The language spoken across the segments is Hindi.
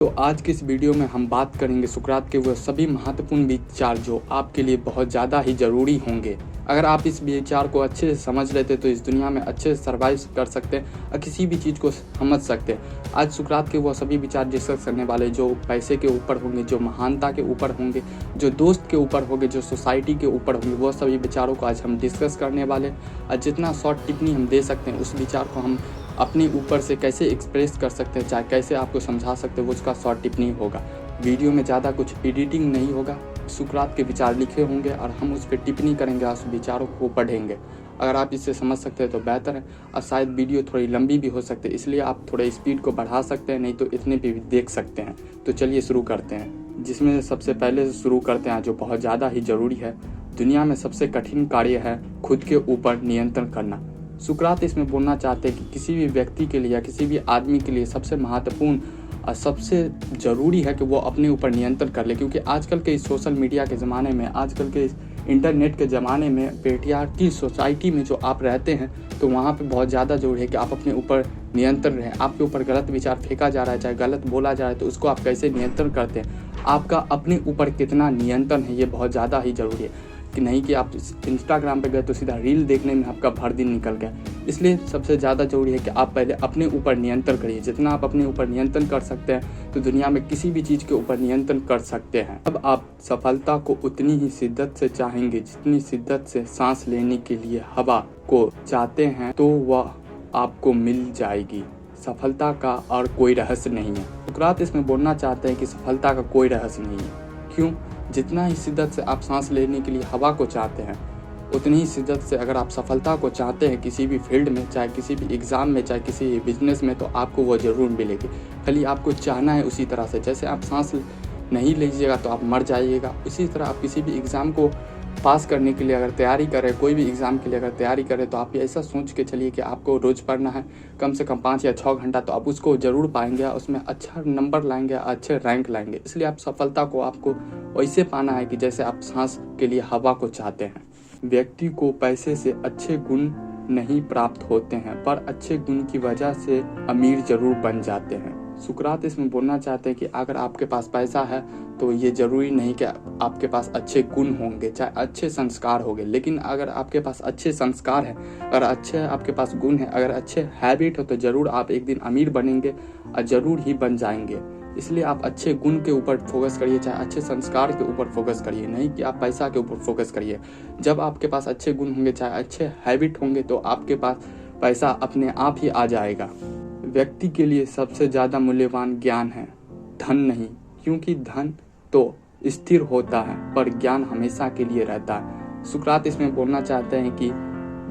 तो आज की इस वीडियो में हम बात करेंगे सुकरात के वो सभी महत्वपूर्ण विचार जो आपके लिए बहुत ज़्यादा ही ज़रूरी होंगे। अगर आप इस विचार को अच्छे से समझ लेते तो इस दुनिया में अच्छे से सर्वाइव कर सकते हैं और किसी भी चीज़ को समझ सकते हैं। आज सुकरात के वो सभी विचार डिस्कस करने वाले जो पैसे के ऊपर होंगे, जो महानता के ऊपर होंगे, जो दोस्त के ऊपर होंगे, जो सोसाइटी के ऊपर होंगे, वो सभी विचारों को आज हम डिस्कस करने वाले। और जितना शॉर्ट टिप्पणी हम दे सकते हैं उस विचार को हम अपने ऊपर से कैसे एक्सप्रेस कर सकते हैं, चाहे कैसे आपको समझा सकते हैं, वो उसका शॉर्ट टिप्पणी होगा। वीडियो में ज़्यादा कुछ एडिटिंग नहीं होगा, सुकरात के विचार लिखे होंगे और हम उस पर टिप्पणी करेंगे और उस विचारों को पढ़ेंगे। अगर आप इससे समझ सकते हैं तो बेहतर है, और शायद वीडियो थोड़ी लंबी भी हो सकती है, इसलिए आप थोड़ा स्पीड को बढ़ा सकते हैं, नहीं तो इतने पे भी देख सकते हैं। तो चलिए शुरू करते हैं, जिसमें सबसे पहले से शुरू करते हैं जो बहुत ज़्यादा ही ज़रूरी है। दुनिया में सबसे कठिन कार्य है खुद के ऊपर नियंत्रण करना। सुकरात इसमें बोलना चाहते हैं कि किसी भी व्यक्ति के लिए या किसी भी आदमी के लिए सबसे महत्वपूर्ण और सबसे ज़रूरी है कि वो अपने ऊपर नियंत्रण कर ले, क्योंकि आजकल के इस सोशल मीडिया के ज़माने में, आजकल के इस इंटरनेट के ज़माने में, पेट्रियार्की सोसाइटी में जो आप रहते हैं, तो वहाँ पे बहुत ज़्यादा ज़रूरी है कि आप अपने ऊपर नियंत्रण रहें। आपके ऊपर गलत विचार फेंका जा रहा है, चाहे गलत बोला जा रहा है, तो उसको आप कैसे नियंत्रण करते हैं, आपका अपने ऊपर कितना नियंत्रण है, ये बहुत ज़्यादा ही ज़रूरी है। कि नहीं कि आप इंस्टाग्राम पे गए तो सीधा रील देखने में आपका भर दिन निकल गया। इसलिए सबसे ज़्यादा ज़रूरी है कि आप पहले अपने ऊपर नियंत्रण करिए। जितना आप अपने ऊपर नियंत्रण कर सकते हैं तो दुनिया में किसी भी चीज़ के ऊपर नियंत्रण कर सकते हैं। अब आप सफलता को उतनी ही शिद्दत से चाहेंगे जितनी शिद्दत से सांस लेने के लिए हवा को चाहते हैं, तो वह आपको मिल जाएगी। सफलता का और कोई रहस्य नहीं है। सुकरात इसमें बोलना चाहते हैं कि सफलता का कोई रहस्य नहीं है। क्यों? जितना ही शिद्दत से आप सांस लेने के लिए हवा को चाहते हैं, उतनी ही शिद्दत से अगर आप सफलता को चाहते हैं किसी भी फील्ड में, चाहे किसी भी एग्ज़ाम में, चाहे किसी भी बिजनेस में, तो आपको वो ज़रूर मिलेगी। खाली आपको चाहना है उसी तरह से। जैसे आप सांस नहीं लीजिएगा तो आप मर जाइएगा, उसी तरह आप किसी भी एग्ज़ाम को पास करने के लिए अगर तैयारी करें, कोई भी एग्ज़ाम के लिए अगर तैयारी करें, तो आप ऐसा सोच के चलिए कि आपको रोज़ पढ़ना है कम से कम 5 या 6 घंटा, तो आप उसको ज़रूर पाएंगे, उसमें अच्छा नंबर लाएंगे, अच्छे रैंक लाएंगे। इसलिए आप सफलता को आपको वैसे पाना है कि जैसे आप सांस के लिए हवा को चाहते हैं। व्यक्ति को पैसे से अच्छे गुण नहीं प्राप्त होते हैं, पर अच्छे गुण की वजह से अमीर जरूर बन जाते हैं। सुकरात इसमें बोलना चाहते हैं कि अगर आपके पास पैसा है तो ये ज़रूरी नहीं कि आपके पास अच्छे गुण होंगे, चाहे अच्छे संस्कार होंगे, लेकिन अगर आपके पास अच्छे संस्कार है, अगर अच्छे आपके पास गुण है, अगर अच्छे हैबिट हो, तो ज़रूर आप एक दिन अमीर बनेंगे और ज़रूर ही बन जाएंगे। इसलिए आप अच्छे गुण के ऊपर फोकस करिए, चाहे अच्छे संस्कार के ऊपर फोकस करिए, नहीं कि आप पैसा के ऊपर फोकस करिए। जब आपके पास अच्छे गुण होंगे, चाहे अच्छे हैबिट होंगे, तो आपके पास पैसा अपने आप ही आ जाएगा। व्यक्ति के लिए सबसे ज़्यादा मूल्यवान ज्ञान है, धन नहीं, क्योंकि धन तो स्थिर होता है पर ज्ञान हमेशा के लिए रहता है। सुकरात इसमें बोलना चाहते हैं कि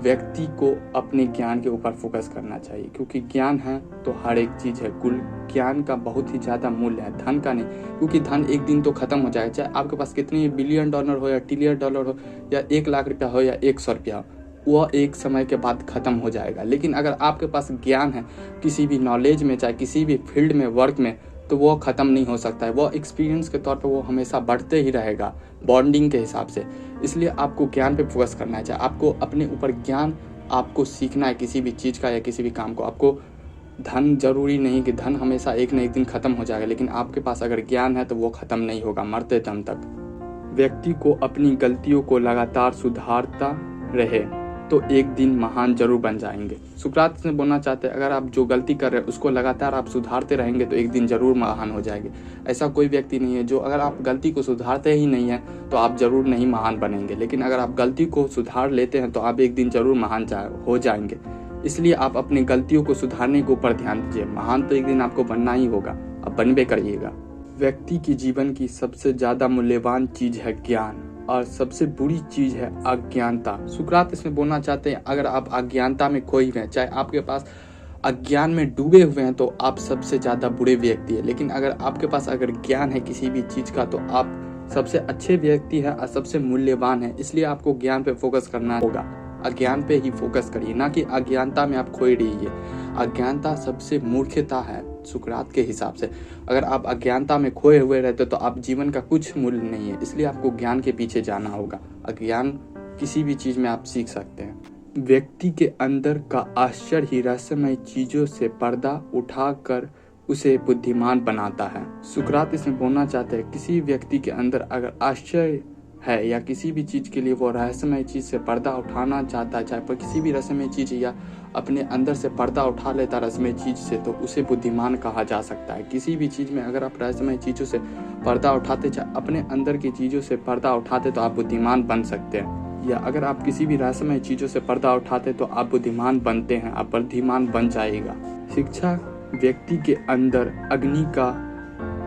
व्यक्ति को अपने ज्ञान के ऊपर फोकस करना चाहिए, क्योंकि ज्ञान है तो हर एक चीज़ है। कुल ज्ञान का बहुत ही ज़्यादा मूल्य है, धन का नहीं, क्योंकि धन एक दिन तो खत्म हो जाएगा। चाहे आपके पास कितने बिलियन डॉलर हो या ट्रिलियन डॉलर हो या 1 लाख रुपया हो या 100 रुपया हो, वह एक समय के बाद ख़त्म हो जाएगा। लेकिन अगर आपके पास ज्ञान है किसी भी नॉलेज में, चाहे किसी भी फील्ड में, वर्क में, तो वो ख़त्म नहीं हो सकता है। वो एक्सपीरियंस के तौर पे वो हमेशा बढ़ते ही रहेगा, बॉन्डिंग के हिसाब से। इसलिए आपको ज्ञान पे फोकस करना है, चाहे आपको अपने ऊपर ज्ञान आपको सीखना है किसी भी चीज़ का या किसी भी काम को। आपको धन ज़रूरी नहीं कि धन हमेशा एक न एक दिन ख़त्म हो जाएगा, लेकिन आपके पास अगर ज्ञान है तो वो ख़त्म नहीं होगा मरते दम तक। व्यक्ति को अपनी गलतियों को लगातार सुधारता रहे तो एक दिन महान जरूर बन जाएंगे। सुकरात से बोलना चाहते हैं अगर आप जो गलती कर रहे हैं उसको लगातार आप सुधारते रहेंगे तो एक दिन जरूर महान हो जाएंगे। ऐसा कोई व्यक्ति नहीं है जो अगर आप गलती को सुधारते ही नहीं है तो आप जरूर नहीं महान बनेंगे, लेकिन अगर आप गलती को सुधार लेते हैं तो आप एक दिन जरूर महान हो जाएंगे। इसलिए आप अपनी गलतियों को सुधारने के ऊपर ध्यान दीजिए। महान तो एक दिन आपको बनना ही होगा, आप बनबे करिएगा। व्यक्ति की जीवन की सबसे ज़्यादा मूल्यवान चीज़ है ज्ञान और सबसे बुरी चीज़ है अज्ञानता। सुकरात इसमें बोलना चाहते हैं अगर आप अज्ञानता में खोए हुए हैं, चाहे आपके पास अज्ञान में डूबे हुए हैं, तो आप सबसे ज़्यादा बुरे व्यक्ति है। लेकिन अगर आपके पास अगर ज्ञान है किसी भी चीज़ का, तो आप सबसे अच्छे व्यक्ति हैं और सबसे मूल्यवान है। इसलिए आपको ज्ञान पे फोकस करना होगा, अज्ञान पे ही फोकस करिए, ना कि अज्ञानता में आप खोए रहिए। अज्ञानता सबसे मूर्खता है सुकरात के हिसाब से। अगर आप अज्ञानता में खोए हुए रहते तो आप जीवन का कुछ मूल्य नहीं है। इसलिए आपको ज्ञान के पीछे जाना होगा। अज्ञान किसी भी चीज़ में आप सीख सकते हैं। व्यक्ति के अंदर का आश्चर्य ही रहस्यमय चीज़ों से पर्दा उठाकर उसे बुद्धिमान बनाता है। सुकरात इसमें बोलना चाहते हैं, किसी व्यक्ति के अंदर अगर आश्चर्य है या किसी भी चीज़ के लिए वो रहस्यमय चीज़ से पर्दा उठाना चाहता है, चाहे पर किसी भी रहस्यमय चीज़ या अपने अंदर से पर्दा उठा लेता रहस्यमय चीज़ से, तो उसे बुद्धिमान कहा जा सकता है। किसी भी चीज़ में अगर आप रहस्यमय चीज़ों से पर्दा उठाते, चाहे अपने अंदर की चीज़ों से पर्दा उठाते, तो आप बुद्धिमान बन सकते हैं। या अगर आप किसी भी रहस्यमय चीज़ों से पर्दा उठाते तो आप बुद्धिमान बनते हैं, आप बुद्धिमान बन जाएगा। शिक्षा व्यक्ति के अंदर अग्नि का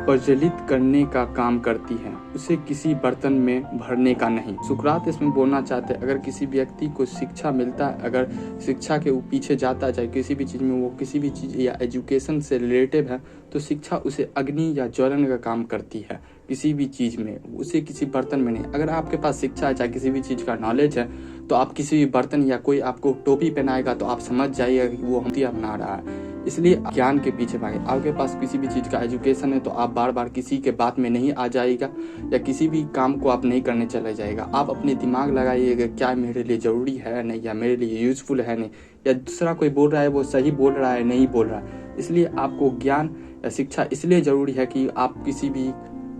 प्रज्वलित करने का काम करती है, उसे किसी बर्तन में भरने का नहीं। सुकरात इसमें बोलना चाहते हैं, अगर किसी व्यक्ति को शिक्षा मिलता है, अगर शिक्षा के पीछे जाता है, चाहे किसी भी चीज़ में वो किसी भी चीज़ या एजुकेशन से रिलेटिव है, तो शिक्षा उसे अग्नि या ज्वलन का काम करती है। किसी भी चीज़ में उसे किसी बर्तन में नहीं। अगर आपके पास शिक्षा है, चाहे किसी भी चीज़ का नॉलेज है, तो आप किसी भी बर्तन या कोई आपको टोपी पहनाएगा तो आप समझ जाइएगा कि वो हथिया बना रहा है। इसलिए ज्ञान के पीछे भागे। आपके पास किसी भी चीज़ का एजुकेशन है तो आप बार बार किसी के बात में नहीं आ जाएगा या किसी भी काम को आप नहीं करने चले जाएगा। आप अपने दिमाग लगाइएगा, क्या मेरे लिए ज़रूरी है नहीं, या मेरे लिए यूजफुल है नहीं, या दूसरा कोई बोल रहा है वो सही बोल रहा है नहीं बोल रहा है। इसलिए आपको ज्ञान या शिक्षा इसलिए ज़रूरी है कि आप किसी भी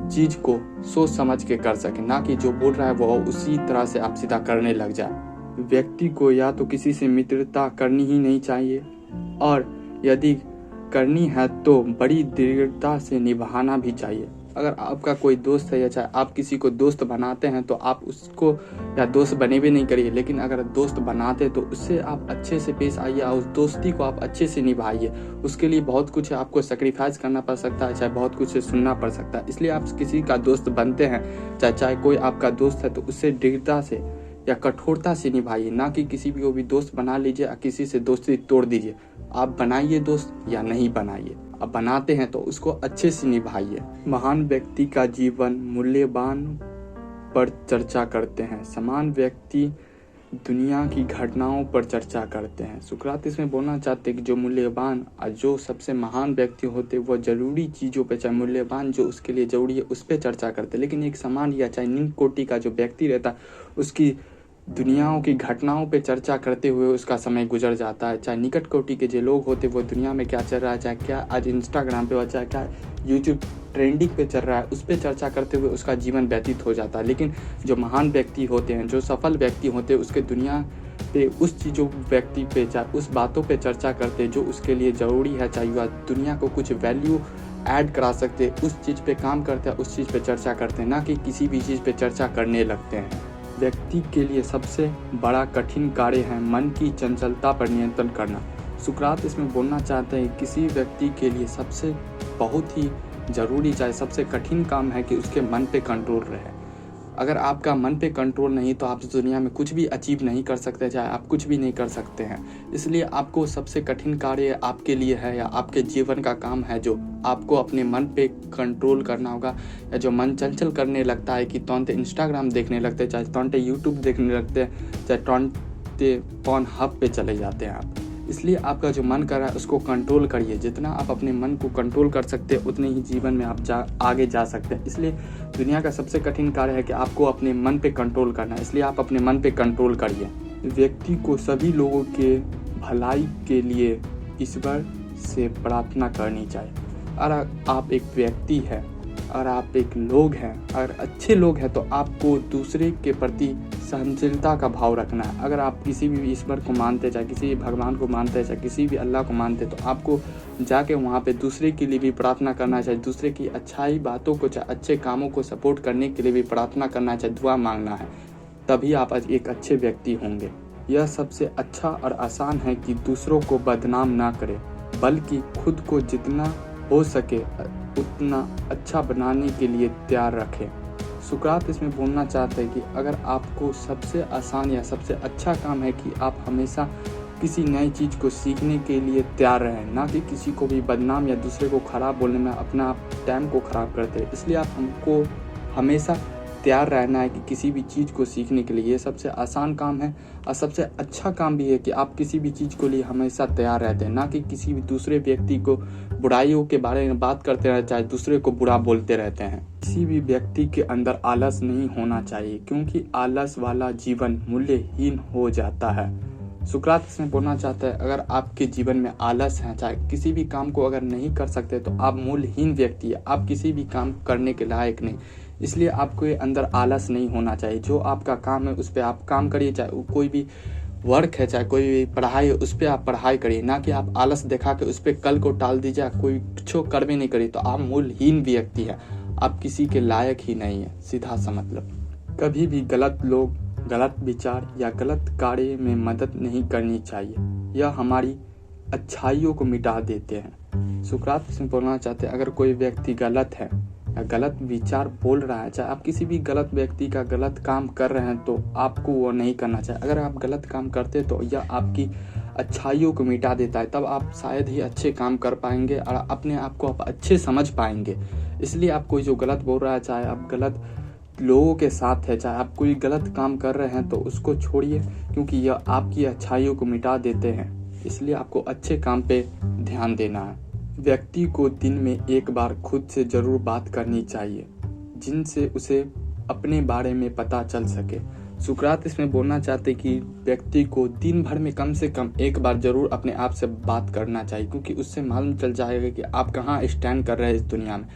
चीज़ को सोच समझ के कर सकें, ना कि जो बोल रहा है वो उसी तरह से आप सीधा करने लग जाए। व्यक्ति को या तो किसी से मित्रता करनी ही नहीं चाहिए, और यदि करनी है तो बड़ी दृढ़ता से निभाना भी चाहिए। अगर आपका कोई दोस्त है या चाहे आप किसी को दोस्त बनाते हैं तो आप उसको या दोस्त बने भी नहीं करिए, लेकिन अगर दोस्त बनाते तो उससे आप अच्छे से पेश आइए और उस दोस्ती को आप अच्छे से निभाइए। उसके लिए बहुत कुछ आपको सेक्रीफाइस करना पड़ सकता है, चाहे बहुत कुछ सुनना पड़ सकता है। इसलिए आप किसी का दोस्त बनते हैं, चाहे कोई आपका दोस्त है, तो उससे दृढ़ता से या कठोरता से निभाइए, ना कि किसी भी को भी दोस्त बना लीजिए और किसी से दोस्ती तोड़ दीजिए। आप बनाइए दोस्त या नहीं बनाइए, आप बनाते हैं तो उसको अच्छे से निभाइए। महान व्यक्ति का जीवन मूल्यवान पर चर्चा करते हैं, समान व्यक्ति दुनिया की घटनाओं पर चर्चा करते हैं। सुकरात इसमें बोलना चाहते हैं कि जो मूल्यवान और जो सबसे महान व्यक्ति होते हैं वो जरूरी चीज़ों पे, चाहे मूल्यवान जो उसके लिए जरूरी है उस पर चर्चा करते हैं, लेकिन एक समान या चाहे निम्न कोटि का जो व्यक्ति रहता है उसकी दुनियाओं की घटनाओं पे चर्चा करते हुए उसका समय गुजर जाता है। चाहे निकट कोटि के जो लोग होते वो दुनिया में क्या चल रहा है, चाहे क्या आज इंस्टाग्राम पे, चाहे क्या यूट्यूब ट्रेंडिंग पे चल रहा है, उस पर चर्चा करते हुए उसका जीवन व्यतीत हो जाता है। लेकिन जो महान व्यक्ति होते हैं, जो सफल व्यक्ति होते हैं, उसके दुनिया पे उस चीज़ों व्यक्ति पे, चाहे उस बातों पे चर्चा करते हैं जो उसके लिए ज़रूरी है, चाहे वह दुनिया को कुछ वैल्यू ऐड करा सकते, उस चीज़ पे काम करते हैं, उस चीज़ पे चर्चा करते हैं, ना कि किसी भी चीज़ पे चर्चा करने लगते हैं। व्यक्ति के लिए सबसे बड़ा कठिन कार्य है मन की चंचलता पर नियंत्रण करना। सुकरात इसमें बोलना चाहते हैं किसी व्यक्ति के लिए सबसे बहुत ही ज़रूरी, चाहे सबसे कठिन काम है कि उसके मन पे कंट्रोल रहे। अगर आपका मन पे कंट्रोल नहीं तो आप इस दुनिया में कुछ भी अचीव नहीं कर सकते, चाहे आप कुछ भी नहीं कर सकते हैं। इसलिए आपको सबसे कठिन कार्य आपके लिए है या आपके जीवन का काम है जो आपको अपने मन पे कंट्रोल करना होगा। या जो मन चंचल करने लगता है कि तुरंत इंस्टाग्राम देखने लगते हैं, चाहे तुरंत यूट्यूब देखने लगते हैं, चाहे तुरंत पॉर्न हब पे चले जाते हैं आप। इसलिए आपका जो मन कर रहा है उसको कंट्रोल करिए। जितना आप अपने मन को कंट्रोल कर सकते हैं उतने ही जीवन में आप आगे जा सकते हैं। इसलिए दुनिया का सबसे कठिन कार्य है कि आपको अपने मन पे कंट्रोल करना है, इसलिए आप अपने मन पे कंट्रोल करिए। व्यक्ति को सभी लोगों के भलाई के लिए ईश्वर से प्रार्थना करनी चाहिए। अगर आप एक व्यक्ति है, अगर आप एक लोग हैं, अगर अच्छे लोग हैं, तो आपको दूसरे के प्रति सहनशीलता का भाव रखना है। अगर आप किसी भी ईश्वर को मानते, चाहे किसी भी भगवान को मानते, चाहे किसी भी अल्लाह को मानते, तो आपको जाके वहाँ पे दूसरे के लिए भी प्रार्थना करना चाहिए, दूसरे की अच्छाई बातों को, चाहे अच्छे कामों को सपोर्ट करने के लिए भी प्रार्थना करना चाहिए, दुआ मांगना है। तभी आप एक अच्छे व्यक्ति होंगे। यह सबसे अच्छा और आसान है कि दूसरों को बदनाम ना करें, बल्कि खुद को जितना हो सके उतना अच्छा बनाने के लिए तैयार रखें। सुकरात इसमें बोलना चाहते हैं कि अगर आपको सबसे आसान या सबसे अच्छा काम है कि आप हमेशा किसी नई चीज़ को सीखने के लिए तैयार रहें, ना कि किसी को भी बदनाम या दूसरे को ख़राब बोलने में अपना टाइम को ख़राब करते हैं। इसलिए आप हमको हमेशा तैयार रहना है कि किसी भी चीज़ को सीखने के लिए। ये सबसे आसान काम है और सबसे अच्छा काम भी है कि आप किसी भी चीज़ को लिए हमेशा तैयार रहते हैं, ना कि किसी भी दूसरे व्यक्ति को बुराइयों के बारे में बात करते रहते, चाहे दूसरे को बुरा बोलते रहते हैं। किसी भी व्यक्ति के अंदर आलस नहीं होना चाहिए, क्योंकि आलस वाला जीवन मूल्यहीन हो जाता है। सुकरात इसमें बोलना चाहता है, अगर आपके जीवन में आलस है, चाहे किसी भी काम को अगर नहीं कर सकते तो आप मूल्यहीन व्यक्ति है, आप किसी भी काम करने के लायक नहीं। इसलिए आपके अंदर आलस नहीं होना चाहिए। जो आपका काम है उस पर आप काम करिए, चाहे कोई भी वर्क है, चाहे कोई भी पढ़ाई है, उस पर आप पढ़ाई करिए, ना कि आप आलस दिखा के उस पर कल को टाल दीजिए, कोई कुछ कर भी नहीं करिए तो आप मूल्यहीन व्यक्ति है, आप किसी के लायक ही नहीं है, सीधा सा मतलब। कभी भी गलत लोग, गलत विचार या गलत कार्य में मदद नहीं करनी चाहिए, यह हमारी अच्छाइयों को मिटा देते हैं। सुकरात इसमें बोलना चाहते हैं, अगर कोई व्यक्ति गलत है या गलत विचार बोल रहा है, चाहे आप किसी भी गलत व्यक्ति का गलत काम कर रहे हैं तो आपको वो नहीं करना चाहिए। अगर आप गलत काम करते तो यह आपकी अच्छाइयों को मिटा देता है, तब आप शायद ही अच्छे काम कर पाएंगे और अपने आप को आप अच्छे समझ पाएंगे। इसलिए आप कोई जो गलत बोल रहा है, चाहे आप गलत लोगों के साथ है, चाहे आप कोई गलत काम कर रहे हैं तो उसको छोड़िए, क्योंकि यह आपकी अच्छाइयों को मिटा देते हैं। इसलिए आपको अच्छे काम पे ध्यान देना है। व्यक्ति को दिन में एक बार खुद से जरूर बात करनी चाहिए, जिनसे उसे अपने बारे में पता चल सके। सुकरात इसमें बोलना चाहते कि व्यक्ति को दिन भर में कम से कम एक बार जरूर अपने आप से बात करना चाहिए, क्योंकि उससे मालूम चल जाएगा कि आप कहाँ स्टैंड कर रहे हैं इस दुनिया में।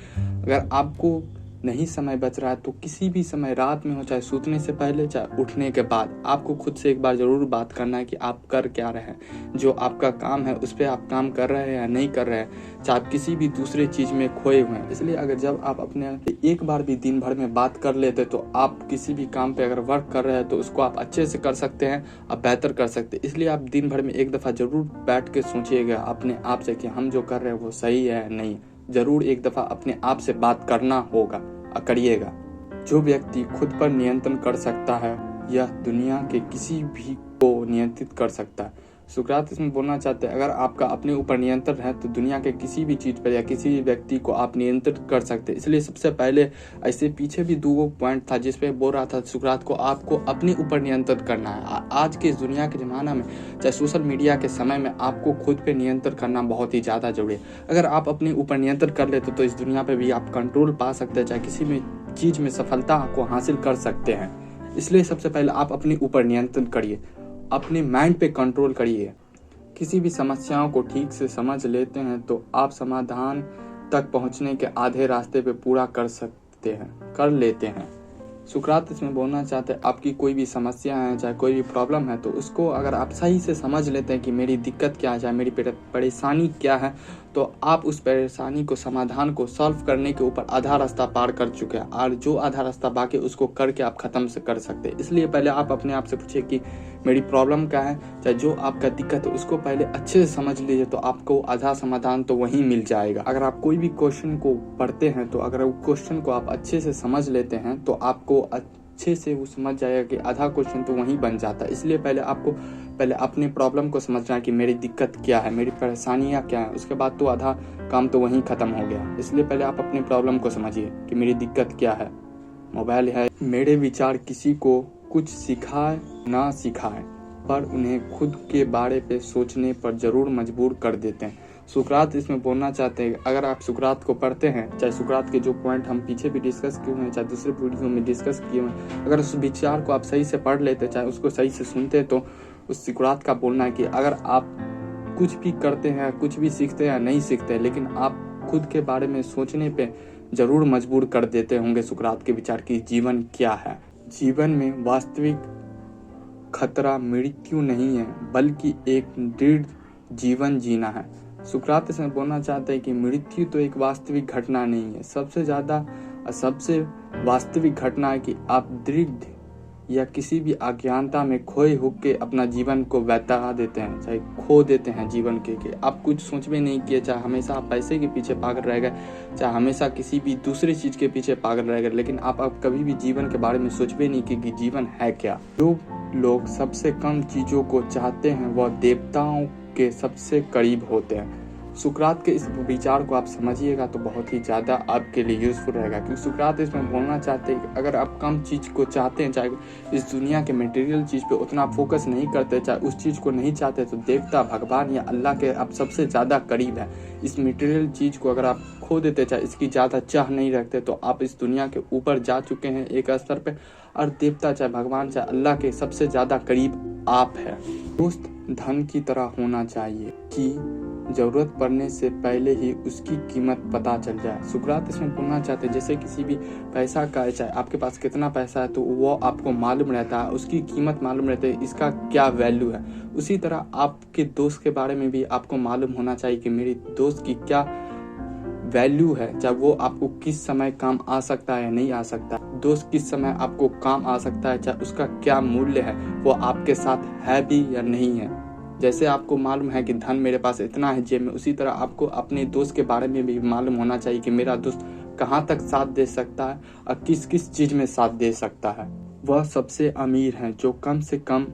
अगर आपको नहीं समय बच रहा है तो किसी भी समय, रात में हो, चाहे सोने से पहले चाहे उठने के बाद, आपको खुद से एक बार जरूर बात करना है कि आप कर क्या रहे हैं, जो आपका काम है उस पर आप काम कर रहे हैं या नहीं कर रहे हैं, चाहे आप किसी भी दूसरे चीज में खोए हुए हैं। इसलिए अगर जब आप अपने एक बार भी दिन भर में बात कर लेते तो आप किसी भी काम पे अगर वर्क कर रहे हैं तो उसको आप अच्छे से कर सकते हैं, आप बेहतर कर सकते हैं। इसलिए आप दिन भर में एक दफा जरूर बैठ के सोचिएगा अपने आप से कि हम जो कर रहे हैं वो सही है या नहीं। जरूर एक दफा अपने आप से बात करना होगा, करिएगा। जो व्यक्ति खुद पर नियंत्रण कर सकता है यह दुनिया के किसी भी को नियंत्रित कर सकता है। सुकरात इसमें बोलना चाहते हैं, अगर आपका अपने ऊपर नियंत्रण है तो दुनिया के किसी भी चीज पर या किसी भी व्यक्ति को आप नियंत्रित कर सकते हैं। इसलिए सबसे पहले, ऐसे पीछे भी 2 पॉइंट था जिसपे बोल रहा था सुकरात को, आपको अपने ऊपर नियंत्रण करना है। आज के इस दुनिया के जमाना में, चाहे सोशल मीडिया के समय में, आपको खुद पे नियंत्रण करना बहुत ही ज्यादा जरूरी है। अगर आप अपने ऊपर नियंत्रण कर लेते तो इस दुनिया पे भी आप कंट्रोल पा सकते हैं, चाहे किसी भी चीज में सफलता को हासिल कर सकते हैं। इसलिए सबसे पहले आप अपने ऊपर नियंत्रण करिए, अपने माइंड पे कंट्रोल करिए। किसी भी समस्याओं को ठीक से समझ लेते हैं तो आप समाधान तक पहुंचने के आधे रास्ते पे पूरा कर लेते हैं। सुकरात इसमें बोलना चाहते हैं, आपकी कोई भी समस्या है, चाहे कोई भी प्रॉब्लम है, तो उसको अगर आप सही से समझ लेते हैं कि मेरी दिक्कत क्या है, चाहे मेरी परेशानी क्या है, तो आप उस परेशानी को, समाधान को सॉल्व करने के ऊपर आधा रास्ता पार कर चुके हैं, और जो आधा रास्ता बाकी उसको करके आप खत्म से कर सकते हैं। इसलिए पहले आप अपने आप से पूछिए कि मेरी प्रॉब्लम क्या है, चाहे जो आपका दिक्कत है उसको पहले अच्छे से समझ लीजिए, तो आपको आधा समाधान तो वहीं मिल जाएगा। अगर आप कोई भी क्वेश्चन को पढ़ते हैं तो अगर वो क्वेश्चन को आप अच्छे से समझ लेते हैं तो आपको अच्छे से वो समझ जाएगा कि आधा क्वेश्चन तो वहीं बन जाता है। इसलिए पहले आपको अपने प्रॉब्लम को समझना है कि मेरी दिक्कत क्या है, मेरी परेशानियाँ क्या है, उसके बाद तो आधा काम तो वहीं खत्म हो गया। इसलिए पहले आप अपनी प्रॉब्लम को समझिए कि मेरी दिक्कत क्या है। मोबाइल है, मेरे विचार किसी को कुछ सिखाए ना सिखाए, पर उन्हें खुद के बारे पे सोचने पर जरूर मजबूर कर देते हैं। सुकरात इसमें बोलना चाहते हैं, अगर आप सुकरात को पढ़ते हैं, चाहे सुकरात के जो पॉइंट हम पीछे भी डिस्कस किए हुए हैं, चाहे दूसरे वीडियो में डिस्कस किए हुए हैं, अगर उस विचार को आप सही से पढ़ लेते, चाहे उसको सही से सुनते, तो उस सुकरात का बोलना है कि अगर आप कुछ भी करते हैं, कुछ भी सीखते हैं या नहीं सीखते, लेकिन आप खुद के बारे में सोचने पे जरूर मजबूर कर देते होंगे सुकरात के विचार की जीवन क्या है। जीवन में वास्तविक खतरा मृत्यु नहीं है, बल्कि एक दृढ़ जीवन जीना है। सुकरात इसमें बोलना चाहते हैं कि मृत्यु तो एक वास्तविक घटना नहीं है, सबसे वास्तविक घटना है कि आप दृढ़ या किसी भी अज्ञानता में खोए होके अपना जीवन को बिता देते हैं, चाहे खो देते हैं जीवन के, कि आप कुछ सोच भी नहीं किए, चाहे हमेशा आप पैसे के पीछे पागल रह गए, चाहे हमेशा किसी भी दूसरी चीज के पीछे पागल रह गए, लेकिन आप कभी भी जीवन के बारे में सोच भी नहीं कि जीवन है क्या। जो लोग सबसे कम चीजों को चाहते हैं वह देवताओं के सबसे करीब होते हैं। सुकरात के इस विचार को आप समझिएगा तो बहुत ही ज़्यादा आपके लिए यूजफुल रहेगा, क्योंकि सुकरात इसमें बोलना चाहते हैं कि अगर आप कम चीज़ को चाहते हैं, चाहे इस दुनिया के मटेरियल चीज़ पे उतना फोकस नहीं करते, चाहे उस चीज़ को नहीं चाहते, तो देवता, भगवान या अल्लाह के आप सबसे ज़्यादा करीब है। इस मटेरियल चीज़ को अगर आप खो देते, चाहे इसकी ज़्यादा चाह नहीं रखते, तो आप इस दुनिया के ऊपर जा चुके हैं एक स्तर पे, और देवता, चाहे भगवान, चाहे अल्लाह के सबसे ज़्यादा करीब आप है। दोस्त, धन की तरह होना चाहिए कि ज़रूरत पड़ने से पहले ही उसकी कीमत पता चल जाए। सुकरात इसमें बोलना चाहते हैं जैसे किसी भी पैसा का, चाहे आपके पास कितना पैसा है तो वो आपको मालूम रहता है, उसकी कीमत मालूम रहती है, इसका क्या वैल्यू है। उसी तरह आपके दोस्त के बारे में भी आपको मालूम होना चाहिए कि मेरी दोस्त की क्या वैल्यू है, चाहे वो आपको किस समय काम आ सकता है या नहीं आ सकता। दोस्त किस समय आपको काम आ सकता है, चाहे उसका क्या मूल्य है, वो आपके साथ है भी या नहीं है। जैसे आपको मालूम है कि धन मेरे पास इतना है जेब में, उसी तरह आपको अपने दोस्त के बारे में भी मालूम होना चाहिए कि मेरा दोस्त कहाँ तक साथ दे सकता है और किस किस चीज़ में साथ दे सकता है। वह सबसे अमीर हैं जो कम से कम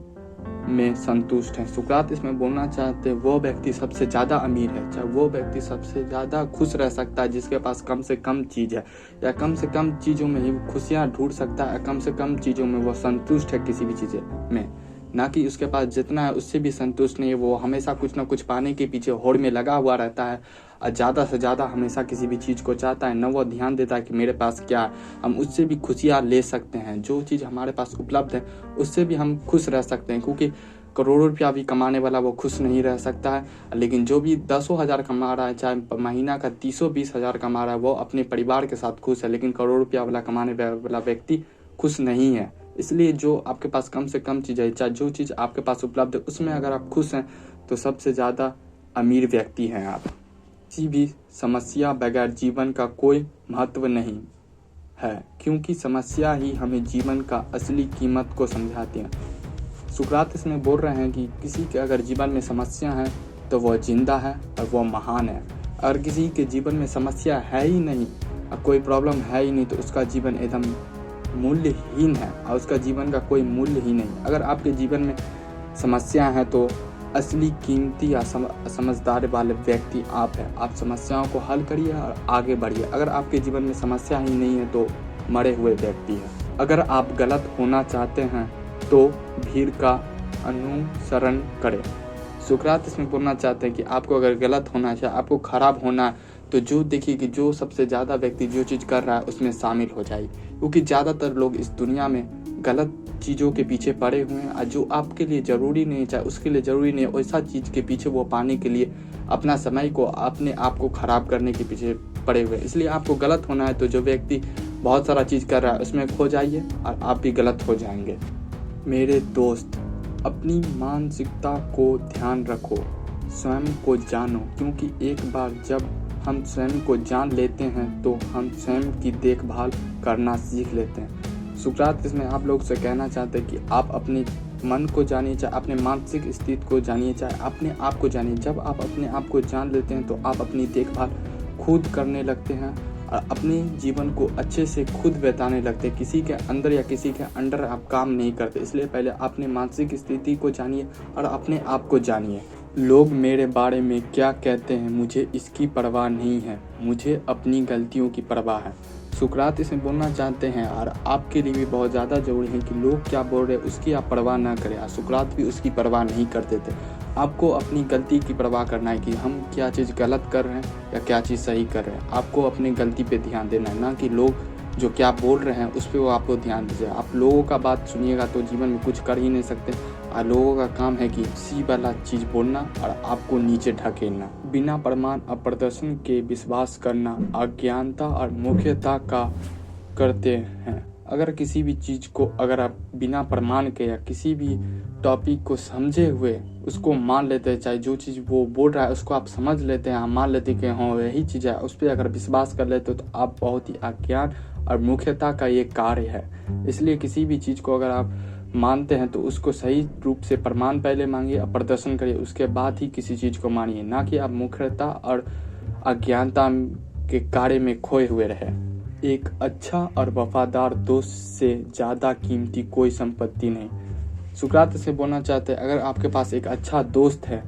में संतुष्ट हैं। सुकरात इसमें बोलना चाहते हैं वो व्यक्ति सबसे ज़्यादा अमीर है, चाहे वो व्यक्ति सबसे ज़्यादा खुश रह सकता है जिसके पास कम से कम चीज़ है, या कम से कम चीज़ों में ही खुशियाँ ढूंढ सकता है, कम से कम चीज़ों में वो संतुष्ट है किसी भी चीज़ में, ना कि उसके पास जितना है उससे भी संतुष्ट नहीं है। वो हमेशा कुछ ना कुछ पाने के पीछे होड़ में लगा हुआ रहता है और ज़्यादा से ज़्यादा हमेशा किसी भी चीज़ को चाहता है, न वो ध्यान देता है कि मेरे पास क्या है, हम उससे भी खुशियाँ ले सकते हैं। जो चीज़ हमारे पास उपलब्ध है उससे भी हम खुश रह सकते हैं, क्योंकि करोड़ों रुपया भी कमाने वाला वो खुश नहीं रह सकता है, लेकिन जो भी 10,000 कमा रहा है, चाहे महीना का 30-20 कमा रहा है, वो अपने परिवार के साथ खुश है। लेकिन करोड़ रुपया वाला कमाने वाला व्यक्ति खुश नहीं है। इसलिए जो आपके पास कम से कम चीज़ है, चाहे जो चीज़ आपके पास उपलब्ध है, उसमें अगर आप खुश हैं तो सबसे ज़्यादा अमीर व्यक्ति हैं आप। किसी भी समस्या बगैर जीवन का कोई महत्व नहीं है, क्योंकि समस्या ही हमें जीवन का असली कीमत को समझाती है। सुकरात इसमें बोल रहे हैं कि किसी के अगर जीवन में समस्या है तो वह जिंदा है और वह महान है। अगर किसी के जीवन में समस्या है ही नहीं और कोई प्रॉब्लम है ही नहीं तो उसका जीवन एकदम मूल्यहीन है और उसका जीवन का कोई मूल्य ही नहीं। अगर आपके जीवन में समस्या है तो असली कीमती या समझदार वाले व्यक्ति आप हैं। आप समस्याओं को हल करिए और आगे बढ़िए। अगर आपके जीवन में समस्या ही नहीं है तो मरे हुए व्यक्ति हैं। अगर आप गलत होना चाहते हैं तो भीड़ का अनुसरण करें। सुकरात इसमें बोलना चाहते हैं कि आपको अगर गलत होना चाहिए, आपको खराब होना है, तो जो देखिए कि जो सबसे ज़्यादा व्यक्ति जो चीज़ कर रहा है उसमें शामिल हो जाए, क्योंकि ज़्यादातर लोग इस दुनिया में गलत चीज़ों के पीछे पड़े हुए हैं और जो आपके लिए ज़रूरी नहीं, चाहे उसके लिए ज़रूरी नहीं, वैसा चीज़ के पीछे वो पाने के लिए अपना समय को, अपने आप को ख़राब करने के पीछे पड़े हुए हैं। इसलिए आपको गलत होना है तो जो व्यक्ति बहुत सारा चीज़ कर रहा है उसमें खो जाइए और आप भी गलत हो जाएंगे। मेरे दोस्त, अपनी मानसिकता को ध्यान रखो, स्वयं को जानो, क्योंकि एक बार जब हम स्वयं को जान लेते हैं तो हम स्वयं की देखभाल करना सीख लेते हैं। सुकरात इसमें आप लोग से कहना चाहते हैं कि आप अपने मन को जानिए, चाहे अपने मानसिक स्थिति को जानिए, चाहे अपने आप को जानिए। जब आप अपने आप को जान लेते हैं तो आप अपनी देखभाल खुद करने लगते हैं और अपने जीवन को अच्छे से खुद बिताने लगते हैं। किसी के अंदर या किसी के अंडर आप काम नहीं करते। इसलिए पहले अपने मानसिक स्थिति को जानिए और अपने आप को जानिए। लोग मेरे बारे में क्या कहते हैं मुझे इसकी परवाह नहीं है, मुझे अपनी गलतियों की परवाह है। सुकरात इसमें बोलना चाहते हैं और आपके लिए भी बहुत ज़्यादा ज़रूरी है कि लोग क्या बोल रहे हैं उसकी आप परवाह ना करें। सुकरात भी उसकी परवाह नहीं करते थे। आपको अपनी गलती की परवाह करना है कि हम क्या चीज़ गलत कर रहे हैं या क्या चीज़ सही कर रहे हैं। आपको अपनी गलती पे ध्यान देना है, ना कि लोग जो क्या बोल रहे हैं उस पर वो आपको ध्यान दीजिए। आप लोगों का बात सुनिएगा तो जीवन में कुछ कर ही नहीं सकते। और लोगों का काम है कि सी वाला चीज़ बोलना और आपको नीचे ढकेलना। बिना प्रमाण और प्रदर्शन के विश्वास करना अज्ञानता और मूर्खता का करते हैं। अगर किसी भी चीज़ को अगर आप बिना प्रमाण के या किसी भी टॉपिक को समझे हुए उसको मान लेते हैं, चाहे जो चीज़ वो बोल रहा है उसको आप समझ लेते हैं, मान लेते हैं कि हाँ यही चीज़ है, उस पर अगर विश्वास कर लेते हो तो आप बहुत ही अज्ञान और मूर्खता का ये कार्य है। इसलिए किसी भी चीज़ को अगर आप मानते हैं तो उसको सही रूप से प्रमाण पहले मांगिए और प्रदर्शन करिए, उसके बाद ही किसी चीज़ को मानिए, ना कि आप मूर्खता और अज्ञानता के कार्य में खोए हुए रहे। एक अच्छा और वफादार दोस्त से ज़्यादा कीमती कोई संपत्ति नहीं। सुकरात से बोलना चाहते हैं अगर आपके पास एक अच्छा दोस्त है,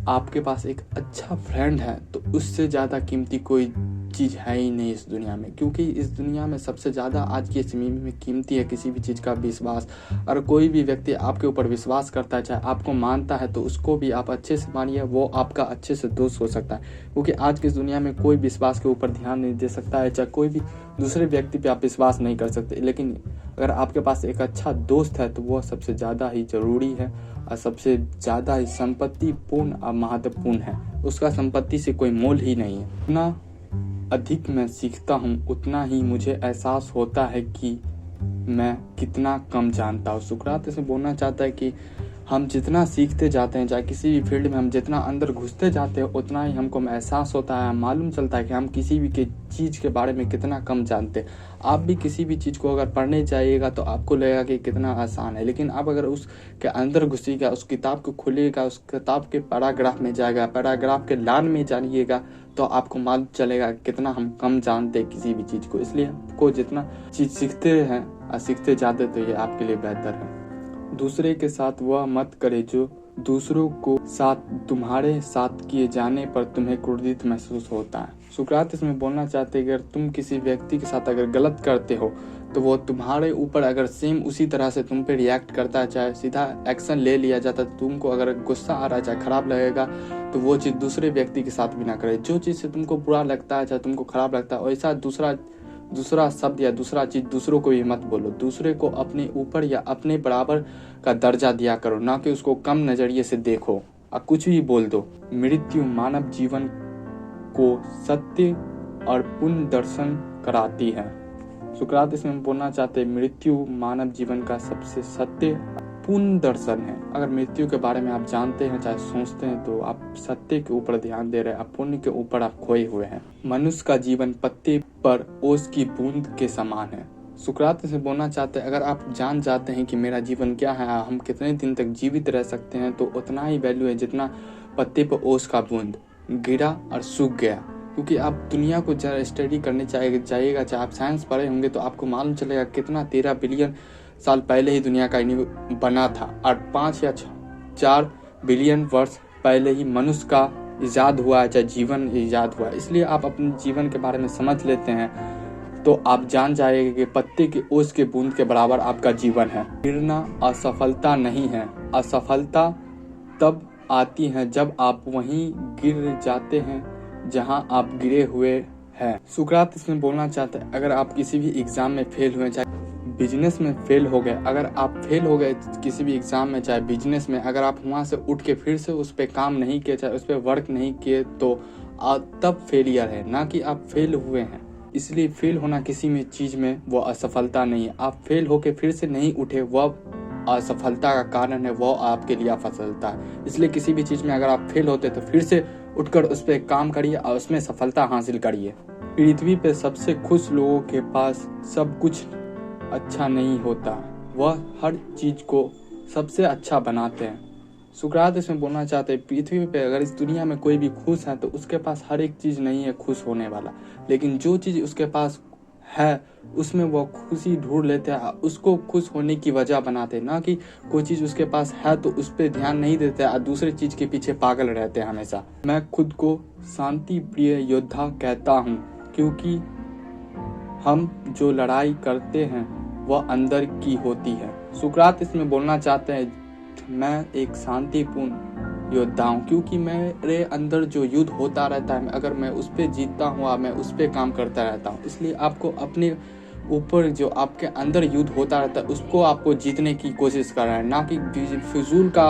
आपके पास एक अच्छा फ्रेंड है, तो उससे ज़्यादा कीमती कोई चीज़ है ही नहीं इस दुनिया में, क्योंकि इस दुनिया में सबसे ज़्यादा आज के समय में कीमती है किसी भी चीज़ का विश्वास। अगर कोई भी व्यक्ति आपके ऊपर विश्वास करता है, चाहे आपको मानता है, तो उसको भी आप अच्छे से मानिए, वो आपका अच्छे से दोस्त हो सकता है। क्योंकि आज की इस दुनिया में कोई विश्वास के ऊपर ध्यान नहीं दे सकता है, चाहे कोई भी दूसरे व्यक्ति पे आप विश्वास नहीं कर सकते। लेकिन अगर आपके पास एक अच्छा दोस्त है तो वह सबसे ज़्यादा ही ज़रूरी है और सबसे ज़्यादा ही संपत्तिपूर्ण और महत्वपूर्ण है। उसका संपत्ति से कोई मोल ही नहीं है। इतना अधिक मैं सीखता हूँ उतना ही मुझे एहसास होता है कि मैं कितना कम जानता हूँ। सुकरात इसमें बोलना चाहता है कि हम जितना सीखते जाते हैं, चाहे किसी भी फील्ड में हम जितना अंदर घुसते जाते हैं, उतना ही हमको एहसास होता है, मालूम चलता है कि हम किसी भी चीज़ के बारे में कितना कम जानते हैं। आप भी किसी भी चीज़ को अगर पढ़ने जाइएगा तो आपको लगेगा कि कितना आसान है, लेकिन आप अगर उसके अंदर घुसिएगा, उस किताब को खोलिएगा, उस किताब के पैराग्राफ में जाएगा, पैराग्राफ के लाइन में जानिएगा, तो आपको मालूम चलेगा कितना हम कम जानते हैं किसी भी चीज़ को। इसलिए आपको जितना चीज़ सीखते हैं और सीखते जाते तो ये आपके लिए बेहतर है। दूसरे के साथ वह मत करे जो दूसरों को साथ तुम्हारे साथ किए जाने पर तुम्हें क्रोधित महसूस होता है। सुकरात इसमें बोलना चाहते हैं कि अगर तुम किसी व्यक्ति के साथ अगर गलत करते हो तो वो तुम्हारे ऊपर अगर सेम उसी तरह से तुम पे रिएक्ट करता है, चाहे सीधा एक्शन ले लिया जाता है, तुमको अगर गुस्सा आ रहा है, चाहे खराब लगेगा, तो वो चीज़ दूसरे व्यक्ति के साथ भी ना करे। जो चीज़ से तुमको बुरा लगता है, चाहे तुमको खराब लगता है, वैसा दूसरा शब्द या दूसरा चीज़ दूसरों को भी मत बोलो। दूसरे को अपने ऊपर या अपने बराबर का दर्जा दिया करो, ना कि उसको कम नज़रिए से देखो और कुछ भी बोल दो। मृत्यु मानव जीवन को सत्य और पूर्ण दर्शन कराती है। सुकरात इसमें बोलना चाहते हैं मृत्यु मानव जीवन का सबसे सत्य पूर्ण दर्शन है। अगर मृत्यु के बारे में आप जानते हैं, चाहे सोचते हैं, तो आप सत्य के ऊपर ध्यान दे रहे हैं, आप पुण्य के ऊपर आप खोए हुए हैं। मनुष्य का जीवन पत्ते पर ओस की बूंद के समान है। सुकरात से बोलना चाहते हैं अगर आप जान जाते हैं कि मेरा जीवन क्या है, हम कितने दिन तक जीवित रह सकते हैं, तो उतना ही वैल्यू है जितना पत्ते पर ओस का बूंद गिरा और सूख गया। क्योंकि आप दुनिया को जरा स्टडी करने जाइएगा, चाहे आप साइंस पढ़े होंगे, तो आपको मालूम चलेगा कितना 13 बिलियन साल पहले ही दुनिया का बना था और 5 या 4 बिलियन वर्ष पहले ही मनुष्य का इजाद हुआ है, चाहे जीवन इजाद हुआ है। इसलिए आप अपने जीवन के बारे में समझ लेते हैं तो आप जान जाएंगे कि पत्ते के ओस के बूंद के बराबर आपका जीवन है। गिरना असफलता नहीं है। असफलता तब आती है जब आप वहीं गिर जाते हैं जहां आप गिरे हुए हैं। सुकरात इसमें बोलना चाहते हैं अगर आप किसी भी एग्जाम में फेल हुए, चाहे बिजनेस में फेल हो गए, अगर आप फेल हो गए किसी भी एग्जाम में, चाहे बिजनेस में, अगर आप वहाँ से उठ के फिर से उस पर काम नहीं किए, चाहे उस पर वर्क नहीं किए, तो तब फेलियर है, ना कि आप फेल हुए हैं। इसलिए फेल होना किसी भी चीज़ में वो असफलता नहीं है। आप फेल होके फिर से नहीं उठे, वह असफलता का कारण है, वो आपके लिए असफलता है। इसलिए किसी भी चीज़ में अगर आप फेल होते तो फिर से उठकर उस पर काम करिए और उसमें सफलता हासिल करिए। पृथ्वी पे सबसे खुश लोगों के पास सब कुछ अच्छा नहीं होता, वह हर चीज़ को सबसे अच्छा बनाते हैं। सुकरात इसमें बोलना चाहते हैं पृथ्वी पे अगर इस दुनिया में कोई भी खुश है तो उसके पास हर एक चीज़ नहीं है खुश होने वाला, लेकिन जो चीज़ उसके पास है उसमें वो खुशी ढूंढ लेते हैं, उसको खुश होने की वजह बनाते हैं। ना कि कोई चीज़ उसके पास है तो उस पर ध्यान नहीं देते और दूसरी चीज़ के पीछे पागल रहते हैं हमेशा। मैं खुद को शांति प्रिय योद्धा कहता हूँ क्योंकि हम जो लड़ाई करते हैं वह अंदर की होती है। सुकरात इसमें बोलना चाहते हैं मैं एक शांतिपूर्ण योद्धा हूँ क्योंकि मेरे अंदर जो युद्ध होता रहता है, अगर मैं उस पर जीतता हूँ, मैं उस पर काम करता रहता हूँ। इसलिए आपको अपने ऊपर जो आपके अंदर युद्ध होता रहता है उसको आपको जीतने की कोशिश करना है, ना कि फिजूल का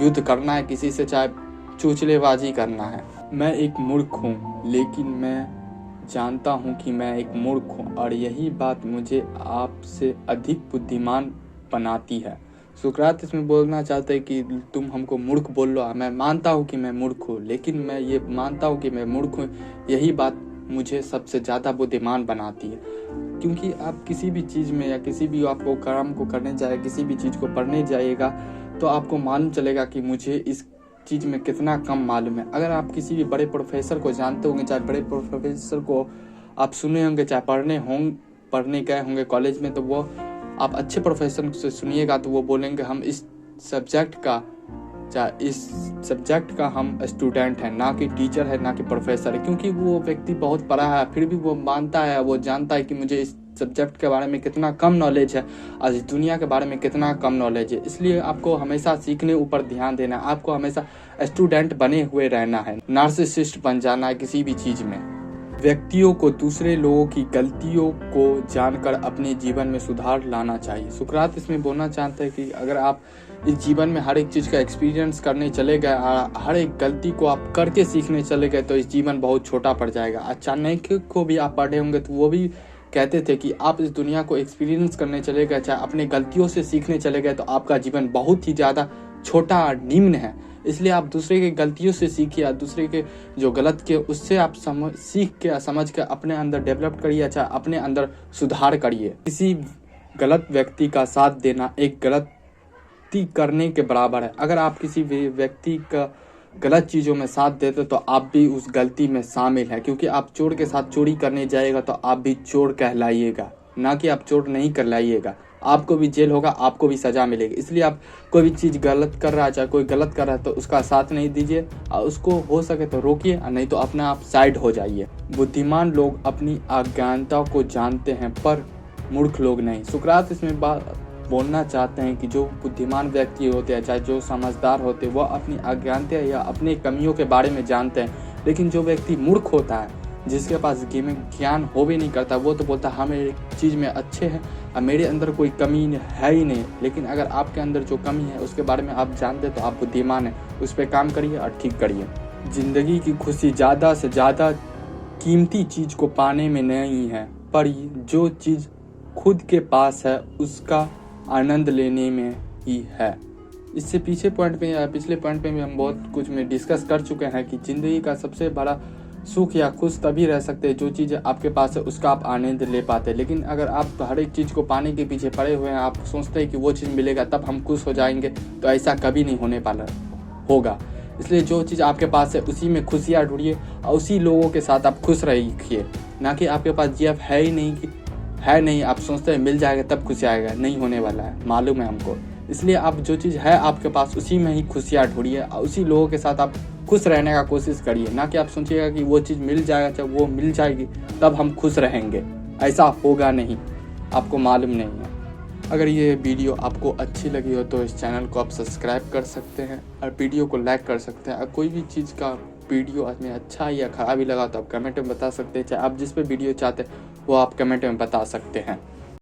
युद्ध करना है किसी से, चाहे चूचलेबाजी करना है। मैं एक मूर्ख हूँ लेकिन मैं जानता हूँ कि मैं एक मूर्ख हूँ और यही बात मुझे आपसे अधिक बुद्धिमान बनाती है। सुकरात इसमें बोलना चाहते हैं कि तुम हमको मूर्ख बोल लो, मैं मानता हूँ कि मैं मूर्ख हूँ, लेकिन मैं ये मानता हूँ कि मैं मूर्ख हूँ, यही बात मुझे सबसे ज़्यादा बुद्धिमान बनाती है। क्योंकि आप किसी भी चीज़ में या किसी भी आपको काम को करने जाए, किसी भी चीज़ को पढ़ने जाइएगा तो आपको मालूम चलेगा कि मुझे इस चीज़ में कितना कम मालूम है। अगर आप किसी भी बड़े प्रोफेसर को जानते होंगे, चाहे बड़े प्रोफेसर को आप सुने होंगे, चाहे पढ़ने गए होंगे कॉलेज में, तो वो आप अच्छे प्रोफेसर से सुनिएगा तो वो बोलेंगे हम इस सब्जेक्ट का चाहे इस सब्जेक्ट का हम स्टूडेंट हैं, ना कि टीचर है, ना कि प्रोफेसर है। क्योंकि वो व्यक्ति बहुत पढ़ा है, फिर भी वो मानता है, वो जानता है कि मुझे इस सब्जेक्ट के बारे में कितना कम नॉलेज है, आज इस दुनिया के बारे में कितना कम नॉलेज है। इसलिए आपको हमेशा सीखने ऊपर ध्यान देना है, आपको हमेशा स्टूडेंट बने हुए रहना है, नार्सिसिस्ट बन जाना है किसी भी चीज़ में। व्यक्तियों को दूसरे लोगों की गलतियों को जानकर अपने जीवन में सुधार लाना चाहिए। सुकरात इसमें बोलना चाहते हैं कि अगर आप इस जीवन में हर एक चीज़ का एक्सपीरियंस करने चले गए, हर एक गलती को आप करके सीखने चले गए, तो इस जीवन बहुत छोटा पड़ जाएगा। अचानक को भी आप पढ़े होंगे तो वो भी कहते थे कि आप इस दुनिया को एक्सपीरियंस करने चले गए, चाहे अपने गलतियों से सीखने चले गए, तो आपका जीवन बहुत ही ज़्यादा छोटा निम्न है। इसलिए आप दूसरे के गलतियों से सीखिए, दूसरे के जो गलत किए उससे आप सीख के समझ के अपने अंदर डेवलप करिए, चाहे अपने अंदर सुधार करिए। किसी गलत व्यक्ति का साथ देना एक गलती करने के बराबर है। अगर आप किसी व्यक्ति का गलत चीज़ों में साथ देते तो आप भी उस गलती में शामिल हैं, क्योंकि आप चोर के साथ चोरी करने जाइएगा तो आप भी चोर कहलाइएगा, ना कि आप चोर नहीं कहलाइएगा। आपको भी जेल होगा, आपको भी सज़ा मिलेगी। इसलिए आप कोई भी चीज़ गलत कर रहा है, चाहे कोई गलत कर रहा है, तो उसका साथ नहीं दीजिए, और उसको हो सके तो रोकिए, नहीं तो अपने आप साइड हो जाइए। बुद्धिमान लोग अपनी अज्ञानता को जानते हैं, पर मूर्ख लोग नहीं। सुकरात इसमें बोलना चाहते हैं कि जो बुद्धिमान व्यक्ति होते हैं, चाहे जो समझदार होते हैं, वह अपनी अज्ञानता या अपनी कमियों के बारे में जानते हैं। लेकिन जो व्यक्ति मूर्ख होता है, जिसके पास ज्ञान हो भी नहीं करता, वो तो बोलता है हम एक चीज़ में अच्छे हैं और मेरे अंदर कोई कमी है ही नहीं। लेकिन अगर आपके अंदर जो कमी है उसके बारे में आप जानते तो आप बुद्धिमान हैं, उस पर काम करिए और ठीक करिए। ज़िंदगी की खुशी ज़्यादा से ज़्यादा कीमती चीज़ को पाने में नहीं है, पर जो चीज़ खुद के पास है उसका आनंद लेने में ही है। इससे पिछले पॉइंट पे भी हम बहुत कुछ में डिस्कस कर चुके हैं कि ज़िंदगी का सबसे बड़ा सुख या खुश तभी रह सकते हैं जो चीज़ आपके पास है उसका आप आनंद ले पाते हैं। लेकिन अगर आप हर एक चीज़ को पाने के पीछे पड़े हुए हैं, आप सोचते हैं कि वो चीज़ मिलेगा तब हम खुश हो जाएंगे, तो ऐसा कभी नहीं होने वाला होगा। इसलिए जो चीज़ आपके पास है उसी में खुशियाँ ढूंढिए और उसी लोगों के साथ आप खुश रहिए, ना कि आपके पास जी है ही नहीं कि है नहीं, आप सोचते हैं मिल जाएगा तब खुशी आएगा, नहीं होने वाला है, मालूम है हमको। इसलिए आप जो चीज़ है आपके पास उसी में ही खुशियाँ ढूंढिए और उसी लोगों के साथ आप खुश रहने का कोशिश करिए, ना कि आप सोचिएगा कि वो चीज़ मिल जाएगा, चाहे वो मिल जाएगी तब हम खुश रहेंगे। ऐसा होगा नहीं, आपको मालूम नहीं है। अगर ये वीडियो आपको अच्छी लगी हो तो इस चैनल को आप सब्सक्राइब कर सकते हैं और वीडियो को लाइक कर सकते हैं। और कोई भी चीज़ का वीडियो में अच्छा या ख़राबी लगा तो आप कमेंट में बता सकते हैं, चाहे आप जिस पे वीडियो चाहते हैं वो आप कमेंट में बता सकते हैं।